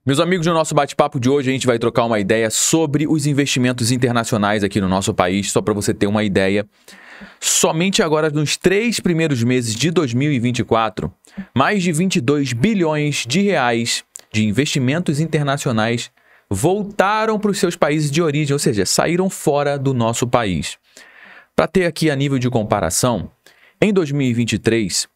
Meus amigos, no nosso bate-papo de hoje a gente vai trocar uma ideia sobre os investimentos internacionais aqui no nosso país, só para você ter uma ideia. Somente agora, nos 3 primeiros meses de 2024, mais de 22 bilhões de reais de investimentos internacionais voltaram para os seus países de origem, ou seja, saíram fora do nosso país. Para ter aqui a nível de comparação, em 2023,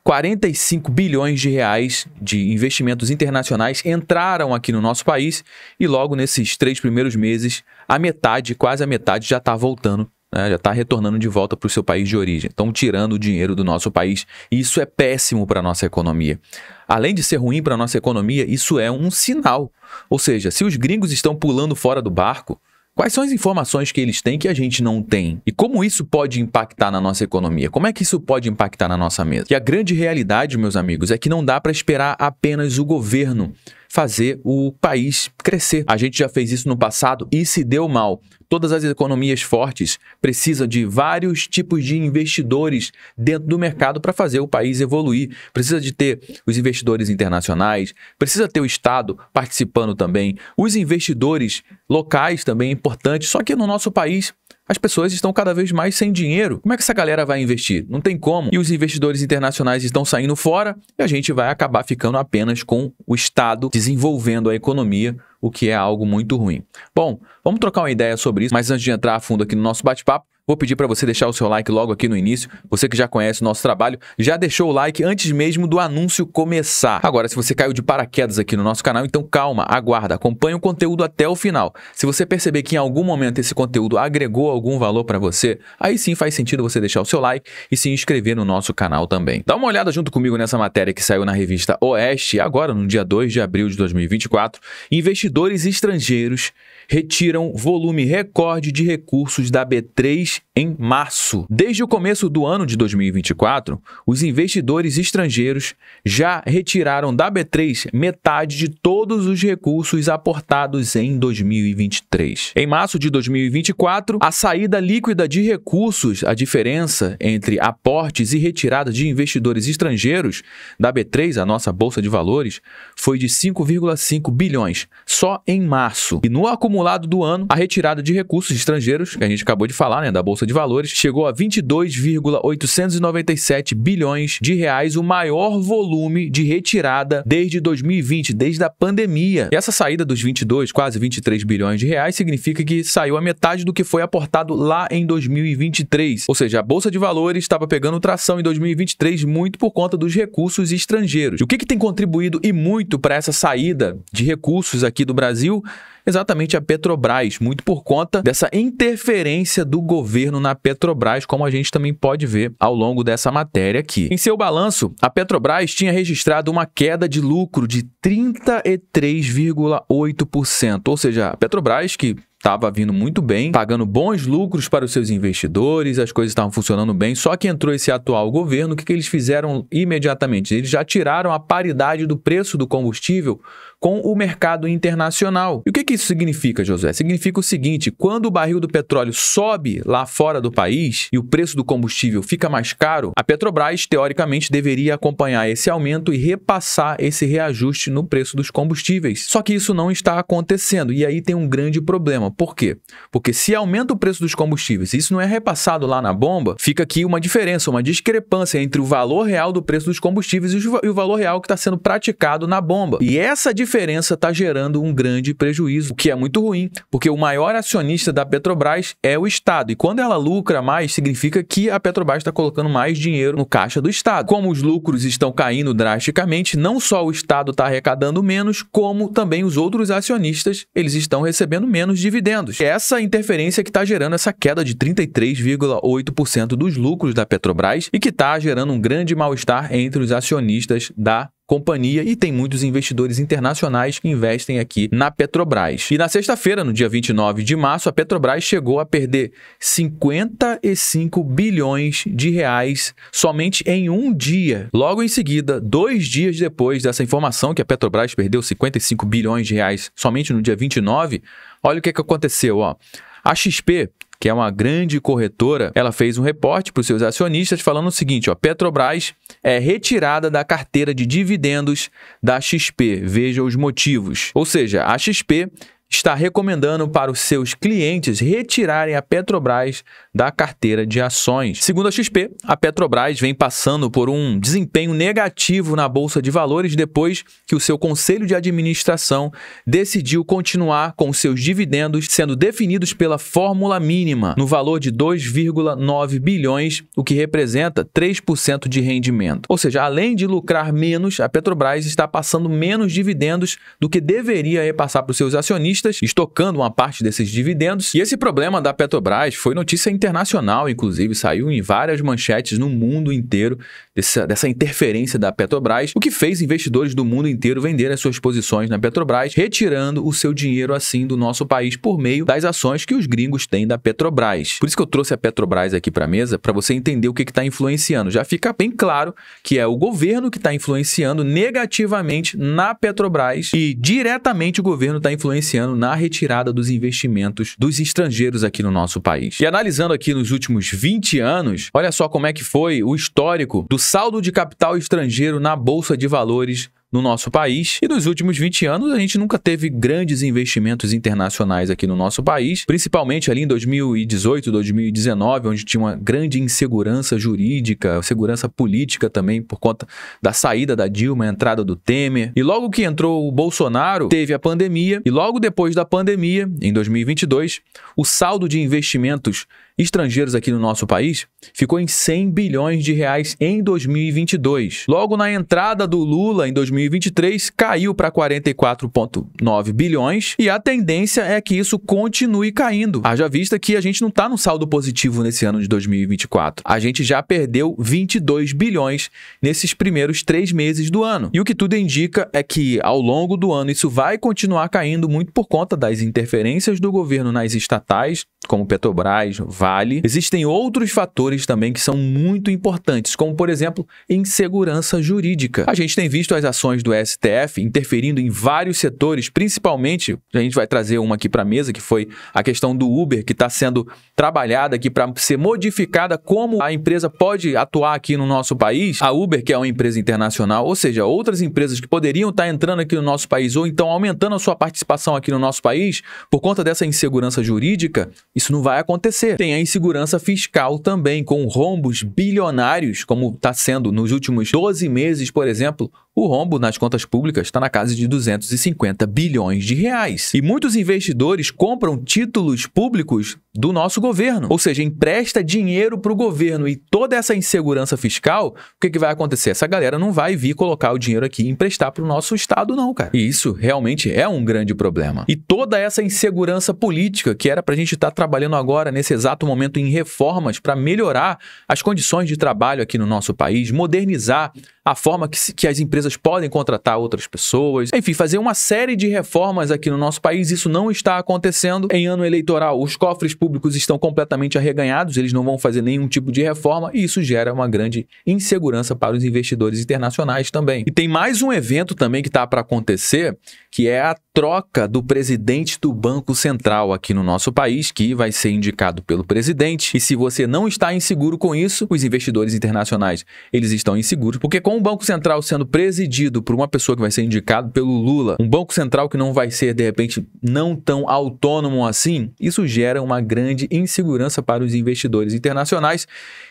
45 bilhões de reais de investimentos internacionais entraram aqui no nosso país e logo nesses 3 primeiros meses, a metade, quase a metade, já está voltando, né? Já está retornando de volta para o seu país de origem. Estão tirando o dinheiro do nosso país e isso é péssimo para a nossa economia. Além de ser ruim para a nossa economia, isso é um sinal. Ou seja, se os gringos estão pulando fora do barco, quais são as informações que eles têm que a gente não tem? E como isso pode impactar na nossa economia? Como é que isso pode impactar na nossa mesa? E a grande realidade, meus amigos, é que não dá para esperar apenas o governo fazer o país crescer. A gente já fez isso no passado e se deu mal. Todas as economias fortes precisam de vários tipos de investidores dentro do mercado para fazer o país evoluir. Precisa de ter os investidores internacionais, precisa ter o Estado participando também, os investidores locais também é importante, só que no nosso país as pessoas estão cada vez mais sem dinheiro. Como é que essa galera vai investir? Não tem como. E os investidores internacionais estão saindo fora e a gente vai acabar ficando apenas com o Estado desenvolvendo a economia, o que é algo muito ruim. Bom, vamos trocar uma ideia sobre isso, mas antes de entrar a fundo aqui no nosso bate-papo, vou pedir para você deixar o seu like logo aqui no início. Você que já conhece o nosso trabalho, já deixou o like antes mesmo do anúncio começar. Agora, se você caiu de paraquedas aqui no nosso canal, então calma, aguarda, acompanhe o conteúdo até o final. Se você perceber que em algum momento esse conteúdo agregou algum valor para você, aí sim faz sentido você deixar o seu like e se inscrever no nosso canal também. Dá uma olhada junto comigo nessa matéria que saiu na revista Oeste, agora no dia 2 de abril de 2024. Investidores estrangeiros retiram volume recorde de recursos da B3 em março. Desde o começo do ano de 2024, os investidores estrangeiros já retiraram da B3 metade de todos os recursos aportados em 2023. Em março de 2024, a saída líquida de recursos, a diferença entre aportes e retirada de investidores estrangeiros da B3, a nossa bolsa de valores, foi de 5,5 bilhões, só em março. E no acumulado do ano, a retirada de recursos estrangeiros, que a gente acabou de falar, né, da bolsa de valores, chegou a 22,897 bilhões de reais, o maior volume de retirada desde 2020, desde a pandemia. E essa saída dos 22, quase 23 bilhões de reais significa que saiu a metade do que foi aportado lá em 2023. Ou seja, a bolsa de valores estava pegando tração em 2023 muito por conta dos recursos estrangeiros. E o que tem contribuído e muito para essa saída de recursos aqui do Brasil? Exatamente a Petrobras, muito por conta dessa interferência do governo na Petrobras, como a gente também pode ver ao longo dessa matéria aqui. Em seu balanço, a Petrobras tinha registrado uma queda de lucro de 33,8%, ou seja, a Petrobras que estava vindo muito bem, pagando bons lucros para os seus investidores, as coisas estavam funcionando bem, só que entrou esse atual governo, o que eles fizeram imediatamente? Eles já tiraram a paridade do preço do combustível com o mercado internacional. E o que isso significa, Josué? Significa o seguinte, quando o barril do petróleo sobe lá fora do país e o preço do combustível fica mais caro, a Petrobras, teoricamente, deveria acompanhar esse aumento e repassar esse reajuste no preço dos combustíveis. Só que isso não está acontecendo e aí tem um grande problema. Por quê? Porque se aumenta o preço dos combustíveis e isso não é repassado lá na bomba, fica aqui uma diferença, uma discrepância entre o valor real do preço dos combustíveis e o valor real que está sendo praticado na bomba. E essa diferença está gerando um grande prejuízo, o que é muito ruim, porque o maior acionista da Petrobras é o Estado. E quando ela lucra mais, significa que a Petrobras está colocando mais dinheiro no caixa do Estado. Como os lucros estão caindo drasticamente, não só o Estado está arrecadando menos, como também os outros acionistas, eles estão recebendo menos dividendos. É essa interferência que está gerando essa queda de 33,8% dos lucros da Petrobras e que está gerando um grande mal-estar entre os acionistas da companhia e tem muitos investidores internacionais que investem aqui na Petrobras. E na sexta-feira, no dia 29 de março, a Petrobras chegou a perder 55 bilhões de reais somente em um dia. Logo em seguida, 2 dias depois dessa informação que a Petrobras perdeu 55 bilhões de reais somente no dia 29, olha o que aconteceu, ó. A XP que é uma grande corretora, ela fez um reporte para os seus acionistas falando o seguinte, ó, Petrobras é retirada da carteira de dividendos da XP. Veja os motivos. Ou seja, a XP está recomendando para os seus clientes retirarem a Petrobras da carteira de ações. Segundo a XP, a Petrobras vem passando por um desempenho negativo na Bolsa de Valores depois que o seu conselho de administração decidiu continuar com seus dividendos sendo definidos pela fórmula mínima, no valor de 2,9 bilhões, o que representa 3% de rendimento. Ou seja, além de lucrar menos, a Petrobras está passando menos dividendos do que deveria repassar para os seus acionistas, estocando uma parte desses dividendos. E esse problema da Petrobras foi notícia internacional, inclusive, saiu em várias manchetes no mundo inteiro dessa interferência da Petrobras, o que fez investidores do mundo inteiro vender as suas posições na Petrobras, retirando o seu dinheiro assim do nosso país por meio das ações que os gringos têm da Petrobras. Por isso que eu trouxe a Petrobras aqui para a mesa, para você entender o que está influenciando. Já fica bem claro que é o governo que está influenciando negativamente na Petrobras e diretamente o governo está influenciando na retirada dos investimentos dos estrangeiros aqui no nosso país. E analisando aqui nos últimos 20 anos, olha só como é que foi o histórico do saldo de capital estrangeiro na Bolsa de Valores no nosso país. E nos últimos 20 anos, a gente nunca teve grandes investimentos internacionais aqui no nosso país, principalmente ali em 2018, 2019, onde tinha uma grande insegurança jurídica, segurança política também, por conta da saída da Dilma, a entrada do Temer. E logo que entrou o Bolsonaro, teve a pandemia, e logo depois da pandemia, em 2022, o saldo de investimentos estrangeiros aqui no nosso país ficou em 100 bilhões de reais em 2022. Logo na entrada do Lula em 2023, caiu para 44,9 bilhões e a tendência é que isso continue caindo. Haja vista que a gente não está no saldo positivo nesse ano de 2024. A gente já perdeu 22 bilhões nesses primeiros 3 meses do ano. E o que tudo indica é que ao longo do ano isso vai continuar caindo muito por conta das interferências do governo nas estatais, como Petrobras, Vale. Existem outros fatores também que são muito importantes, como, por exemplo, insegurança jurídica. A gente tem visto as ações do STF interferindo em vários setores, principalmente, a gente vai trazer uma aqui para a mesa, que foi a questão do Uber, que está sendo trabalhada aqui para ser modificada como a empresa pode atuar aqui no nosso país. A Uber, que é uma empresa internacional, ou seja, outras empresas que poderiam estar entrando aqui no nosso país ou então aumentando a sua participação aqui no nosso país, por conta dessa insegurança jurídica, isso não vai acontecer. Tem a insegurança fiscal também, com rombos bilionários, como está sendo nos últimos 12 meses, por exemplo. O rombo nas contas públicas está na casa de 250 bilhões de reais. E muitos investidores compram títulos públicos do nosso governo, ou seja, empresta dinheiro para o governo, e toda essa insegurança fiscal, o que vai acontecer? Essa galera não vai vir colocar o dinheiro aqui e emprestar para o nosso estado não, cara. E isso realmente é um grande problema. E toda essa insegurança política, que era para a gente estar trabalhando agora, nesse exato momento, em reformas para melhorar as condições de trabalho aqui no nosso país, modernizar a forma que as empresas podem contratar outras pessoas, enfim, fazer uma série de reformas aqui no nosso país. Isso não está acontecendo em ano eleitoral. Os cofres públicos estão completamente arreganhados, eles não vão fazer nenhum tipo de reforma e isso gera uma grande insegurança para os investidores internacionais também. E tem mais um evento também que está para acontecer, que é a troca do presidente do Banco Central aqui no nosso país, que vai ser indicado pelo presidente. E se você não está inseguro com isso, os investidores internacionais, eles estão inseguros, porque com o Banco Central sendo presidido por uma pessoa que vai ser indicado pelo Lula, um Banco Central que não vai ser, de repente, não tão autônomo assim, isso gera uma grande insegurança para os investidores internacionais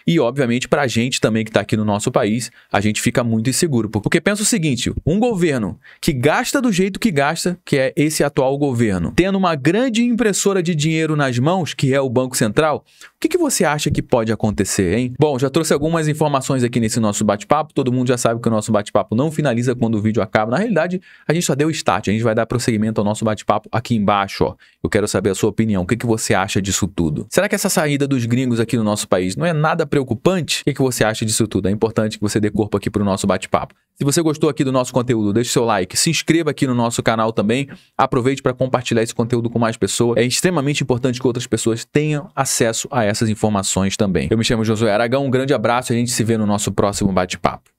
e, obviamente, para a gente também que está aqui no nosso país, a gente fica muito inseguro. Porque pensa o seguinte, um governo que gasta do jeito que gasta, que é esse atual governo, tendo uma grande impressora de dinheiro nas mãos, que é o Banco Central, o que você acha que pode acontecer, hein? Bom, já trouxe algumas informações aqui nesse nosso bate-papo, todo mundo já sabe que o nosso bate-papo não finaliza quando o vídeo acaba. Na realidade, a gente só deu start, a gente vai dar prosseguimento ao nosso bate-papo aqui embaixo, ó. Eu quero saber a sua opinião, o que você acha disso tudo? Será que essa saída dos gringos aqui no nosso país não é nada preocupante? O que você acha disso tudo? É importante que você dê corpo aqui para o nosso bate-papo. Se você gostou aqui do nosso conteúdo, deixe seu like, se inscreva aqui no nosso canal também, aproveite para compartilhar esse conteúdo com mais pessoas. É extremamente importante que outras pessoas tenham acesso a essas informações também. Eu me chamo Josué Aragão, um grande abraço e a gente se vê no nosso próximo bate-papo.